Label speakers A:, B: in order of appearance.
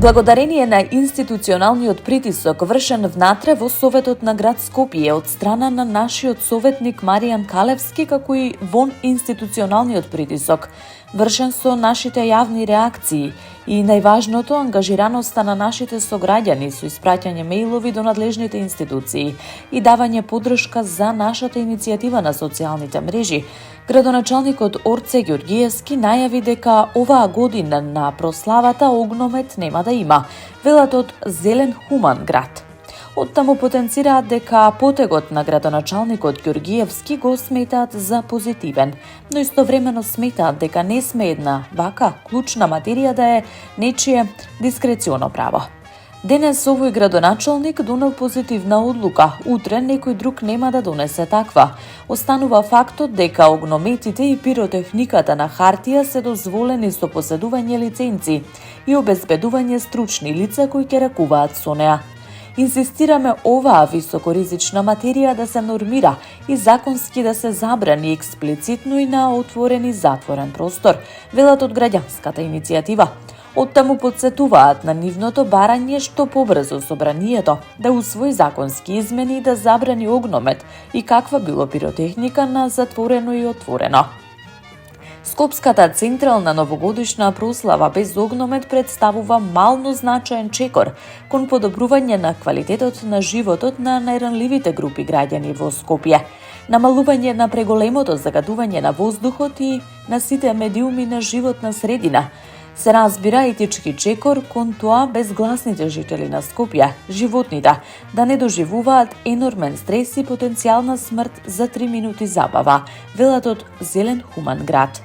A: Благодарение на институционалниот притисок вршен внатре во Советот на град Скопје од страна на нашиот советник Маријан Калевски, како и вон институционалниот притисок вршен со нашите јавни реакции и најважното ангажираноста на нашите сограѓани со испраќање мејлови до надлежните институции и давање поддршка за нашата иницијатива на социјалните мрежи, градоначалникот Орце Ѓорѓиевски најави дека оваа година на прославата огномет нема да има, велат од Зелен хуман град. Оттаму потенцираат дека потегот на градоначалникот Ѓорѓиевски го сметаат за позитивен, но истовремено сметаат дека не сме една вака клучна материја да е нечие дискреционо право. Денес овој градоначалник донел позитивна одлука, утре некој друг нема да донесе таква. Останува фактот дека огнометите и пиротехниката на хартија се дозволени со поседување лиценци и обезбедување стручни лица кои ќе ракуваат со неа. Инсистираме оваа високоризична материја да се нормира и законски да се забрани експлицитно и на отворен и затворен простор, велат од граѓанската иницијатива. Оттаму подсетуваат на нивното барање што побрзо собранието да усвои законски измени и да забрани огномет и каква било пиротехника на затворено и отворено. Скопската централна новогодишна прослава без огномет представува мално значаен чекор кон подобрување на квалитетот на животот на најранливите групи граѓани во Скопје, намалување на преголемото загадување на воздухот и на сите медиуми на животна средина. Се разбира етички чекор кон тоа безгласните жители на Скопје, животните, да не доживуваат енормен стрес и потенцијална смрт за 3 минути забава, велат од Зелен хуман град.